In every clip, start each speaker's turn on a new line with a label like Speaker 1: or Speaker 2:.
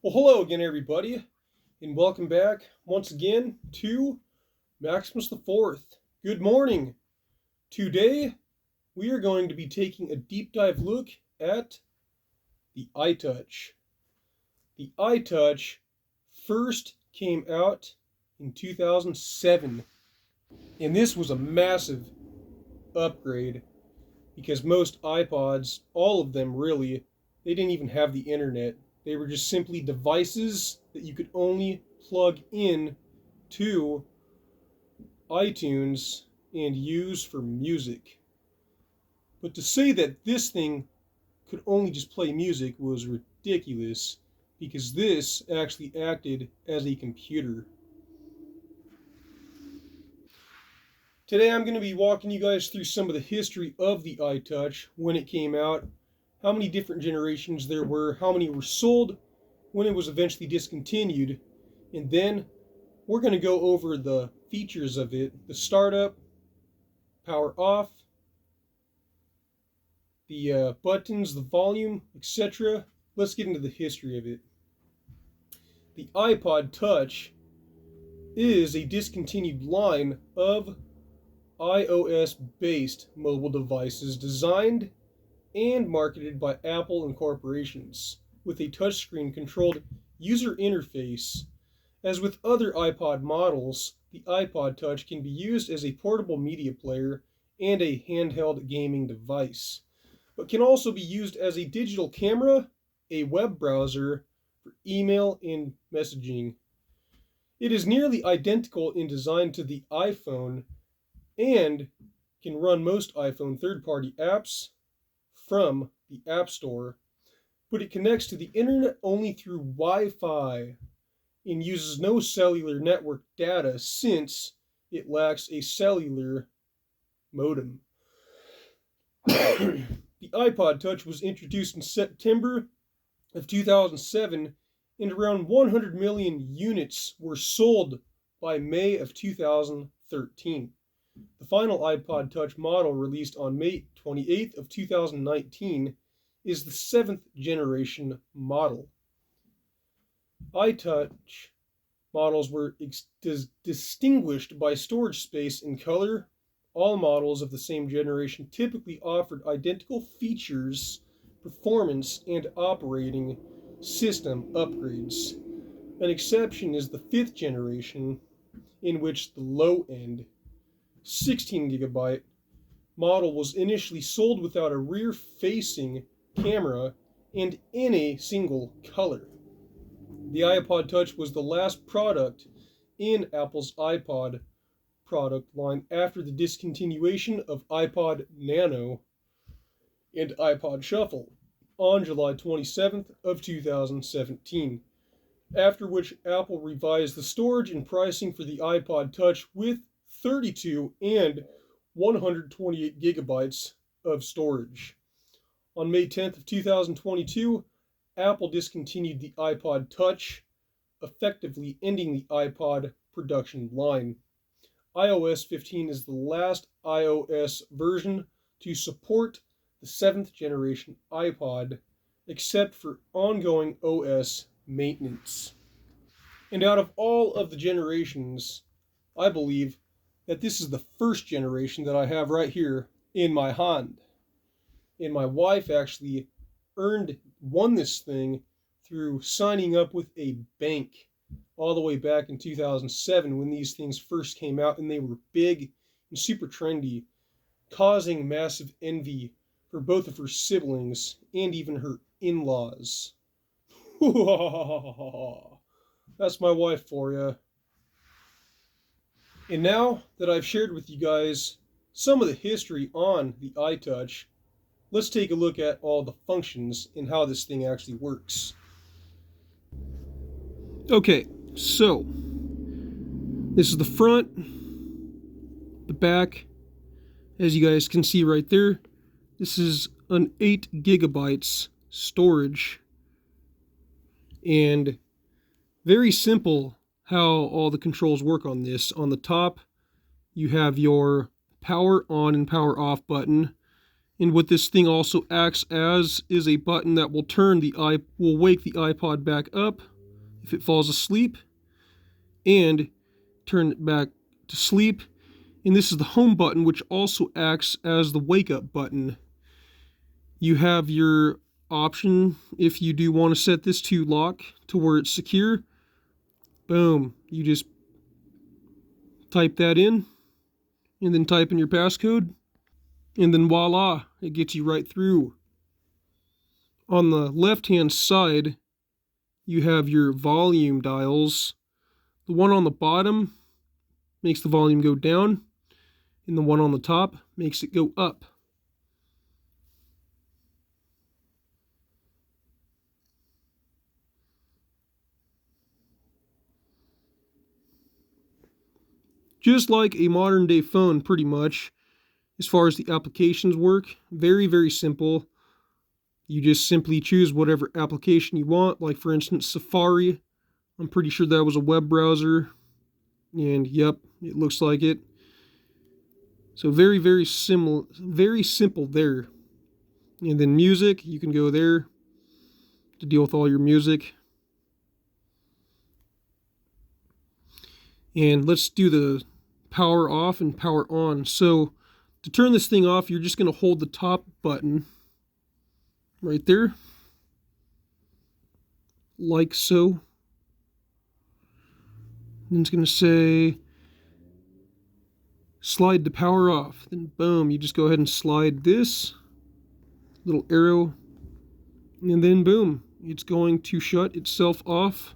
Speaker 1: Well, hello again, everybody, and welcome back once again to Maximus the Fourth. Good morning. Today, we are going to be taking a deep dive look at the iTouch. The iTouch first came out in 2007, and this was a massive upgrade because most iPods, all of them really, they didn't even have the internet. They were just simply devices that you could only plug in to iTunes and use for music. But to say that this thing could only just play music was ridiculous because this actually acted as a computer. Today I'm going to be walking you guys through some of the history of the iTouch, when it came out, how many different generations there were, how many were sold, when it was eventually discontinued, and then we're going to go over the features of it, the startup, power off, the buttons, the volume, etc. Let's get into the history of it. The iPod Touch is a discontinued line of iOS-based mobile devices designed and marketed by Apple and corporations, with a touchscreen controlled user interface. As with other iPod models, the iPod Touch can be used as a portable media player and a handheld gaming device, but can also be used as a digital camera, a web browser for email and messaging. It is nearly identical in design to the iPhone and can run most iPhone third-party apps from the App Store, but it connects to the internet only through Wi-Fi and uses no cellular network data since it lacks a cellular modem. The iPod Touch was introduced in September of 2007, and around 100 million units were sold by May of 2013. The final iPod Touch model, released on May 28th of 2019, is the 7th generation model. iTouch models were distinguished by storage space and color. All models of the same generation typically offered identical features, performance, and operating system upgrades. An exception is the 5th generation, in which the low-end 16GB model was initially sold without a rear-facing camera and in a single color. The iPod Touch was the last product in Apple's iPod product line after the discontinuation of iPod Nano and iPod Shuffle on July 27th of 2017, after which Apple revised the storage and pricing for the iPod Touch with 32 and 128 gigabytes of storage. On May 10th of 2022, Apple discontinued the iPod Touch, effectively ending the iPod production line. iOS 15 is the last iOS version to support the 7th generation iPod, except for ongoing OS maintenance. And out of all of the generations, I believe that this is the first generation that I have right here in my hand. And my wife actually won this thing through signing up with a bank all the way back in 2007 when these things first came out, and they were big and super trendy, causing massive envy for both of her siblings and even her in-laws. That's my wife for you. And now that I've shared with you guys some of the history on the iTouch, let's take a look at all the functions and how this thing actually works. Okay, so this is the front, the back. As you guys can see right there, this is an 8 gigabytes storage, and very simple how all the controls work on this. On the top, you have your power on and power off button, and what this thing also acts as is a button that will wake the iPod back up if it falls asleep, and turn it back to sleep. And this is the home button, which also acts as the wake up button. You have your option if you do want to set this to lock to where it's secure. Boom, you just type that in and then type in your passcode, and then voila, it gets you right through. On the left hand side, you have your volume dials. The one on the bottom makes the volume go down, and the one on the top makes it go up. Just like a modern day phone, pretty much, as far as the applications work. Very, very simple. You just simply choose whatever application you want, like for instance Safari. I'm pretty sure that was a web browser, and yep, it looks like it. So very, very simple there. And then music, you can go there to deal with all your music. And let's do the power off and power on. So to turn this thing off, you're just going to hold the top button right there, like so. And it's going to say slide to power off. Then boom, you just go ahead and slide this little arrow, and then boom, it's going to shut itself off.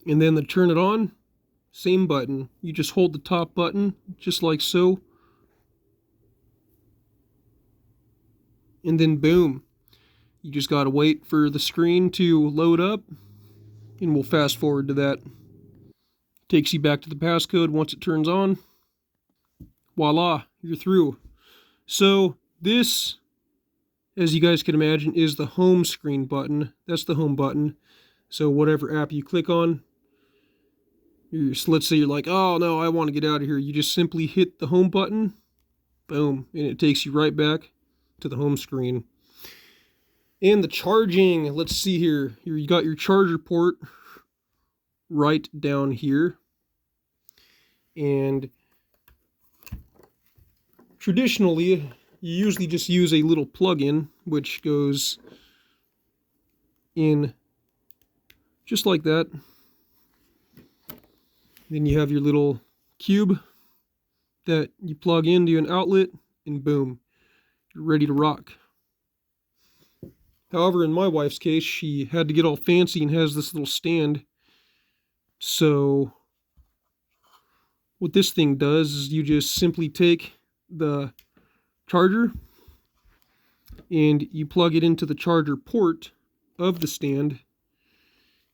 Speaker 1: And then to turn it on, same button. You just hold the top button, just like so. And then boom. You just gotta wait for the screen to load up, and we'll fast forward to that. Takes you back to the passcode once it turns on. Voila, you're through. So this, as you guys can imagine, is the home screen button. That's the home button. So whatever app you click on, let's say you're like, oh no, I want to get out of here. You just simply hit the home button, boom, and it takes you right back to the home screen. And the charging, let's see here. Here you got your charger port right down here. And traditionally, you usually just use a little plug-in, which goes in just like that. Then you have your little cube that you plug into an outlet, and boom, you're ready to rock. However, in my wife's case, she had to get all fancy and has this little stand. So what this thing does is you just simply take the charger and you plug it into the charger port of the stand,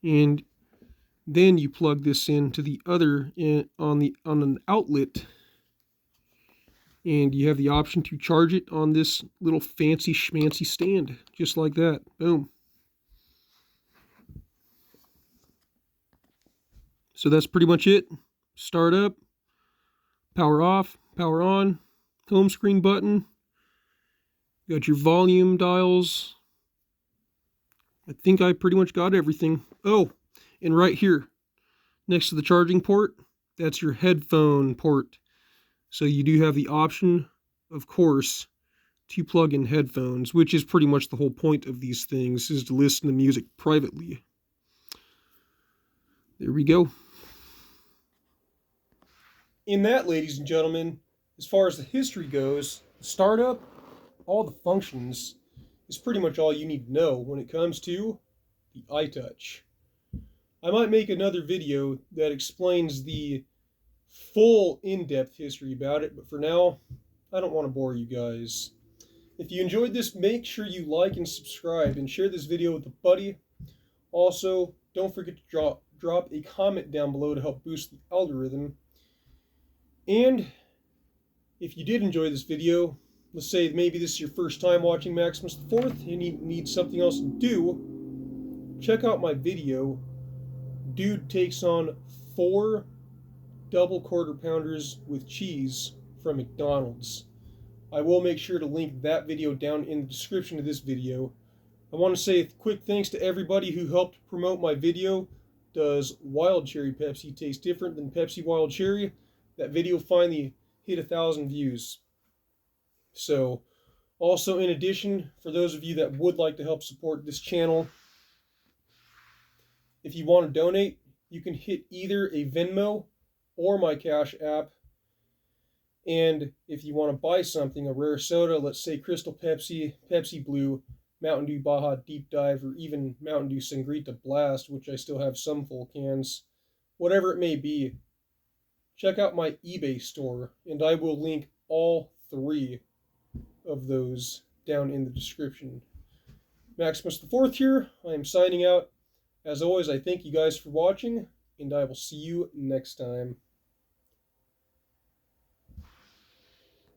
Speaker 1: and then you plug this into the other on an outlet, and you have the option to charge it on this little fancy schmancy stand, just like that. Boom. So that's pretty much it. Start up, power off, power on, home screen button. You got your volume dials. I think I pretty much got everything. Oh, and right here, next to the charging port, that's your headphone port. So you do have the option, of course, to plug in headphones, which is pretty much the whole point of these things, is to listen to music privately. There we go. In that, ladies and gentlemen, as far as the history goes, the startup, all the functions, is pretty much all you need to know when it comes to the iTouch. I might make another video that explains the full in-depth history about it, but for now, I don't want to bore you guys. If you enjoyed this, make sure you like and subscribe and share this video with a buddy. Also, don't forget to drop a comment down below to help boost the algorithm. And if you did enjoy this video, let's say maybe this is your first time watching Maximus the Fourth, and you need something else to do, check out my video. Dude takes on 4 double quarter pounders with cheese from McDonald's. I will make sure to link that video down in the description of this video. I want to say a quick thanks to everybody who helped promote my video. Does wild cherry Pepsi taste different than Pepsi Wild Cherry? That video finally hit 1,000 views. So, also in addition, for those of you that would like to help support this channel, if you want to donate, you can hit either a Venmo or my Cash App. And if you want to buy something, a rare soda, let's say Crystal Pepsi, Pepsi Blue, Mountain Dew Baja Deep Dive, or even Mountain Dew Sangrita Blast, which I still have some full cans, whatever it may be, check out my eBay store, and I will link all three of those down in the description. Maximus the Fourth here. I am signing out. As always, I thank you guys for watching, and I will see you next time.